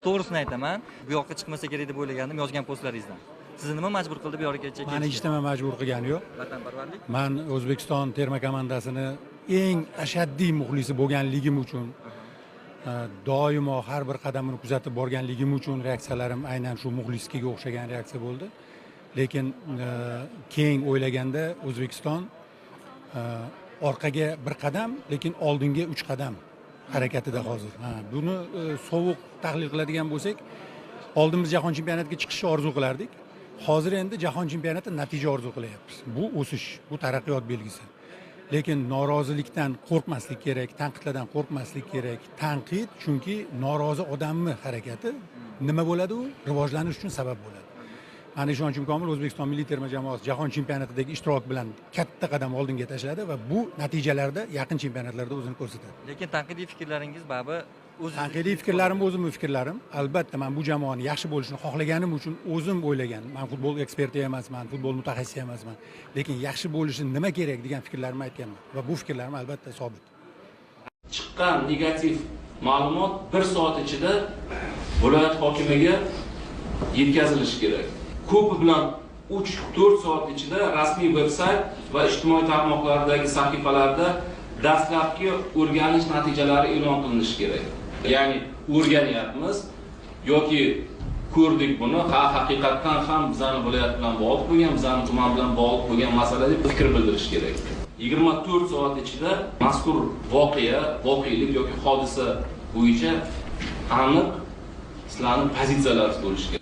To'g'risini aytaman, bu yoqqa chiqmasa kerak deb o'ylagandim yozgan postlaringizdan. Sizni nima majbur qildi bu yoqqa kelishga? Meni hech nima majbur qilgani yo'q. Vatanparvarlik? Men O'zbekiston terma komandasini eng ashaddiy muxlisi bo'lganligim uchun doimo har bir qadamini kuzatib borganligim uchun reaksiyalarim aynan shu muxlisga o'xshagan reaksiya bo'ldi. Lekin keng o'ylaganda O'zbekiston orqaga bir qadam, lekin oldinga 3 qadam harakatida hozir. Buni sovuq tahlil qiladigan bo'lsak, oldin biz jahon chempionatiga chiqishni orzu qilardik. Hozir endi jahon chempionati natija orzu qilyapmiz. Bu o'sish, bu taraqqiyot belgisi. Lekin norozilikdan qo'rqmaslik kerak, tanqidlardan qo'rqmaslik kerak. Tanqid chunki norozi odamning harakati nima bo'ladi u? Rivojlanish uchun sabab bo'ladi. Ana ishonchim komil, O'zbekiston milliy terma jamoasi jahon chempionatidagi ishtirok bilan katta qadam oldinga tashladi va bu natijalarda yaqin chempionatlarda o'zini ko'rsatadi. Lekin tanqidiy fikrlaringiz baribir Tanqidiy fikrlarim o'zimning fikrlarim. Albatta men bu jamoani yaxshi bo'lishini xohlaganim uchun o'zim o'ylaganman. Men futbol eksperti emasman, futbol mutaxassisi emasman. Lekin yaxshi bo'lishi nima kerak degan fikrlarimni aytganman va bu fikrlarim albatta sobit. Chiqqan negativ ma'lumot 1 soat ichida viloyat hokimiga yetkazilishi kerak. Ko'pi bilan 3-4 soat ichida rasmiy veb-sayt va ijtimoiy tarmoqlardagi sahifalarda dastlabki o'rganish natijalari e'lon qilinishi kerak. Ya'ni o'rganyapmiz yoki ko'rdik buni, haqiqatan ham bizning viloyat bilan bog'liq bo'lgan, bizning tuman bilan bog'liq bo'lgan masala deb fikr bildirish kerak. 24 soat ichida mazkur voqelik yoki hodisa bo'yicha aniq sizlarning pozitsiyalaringiz bo'lishi kerak.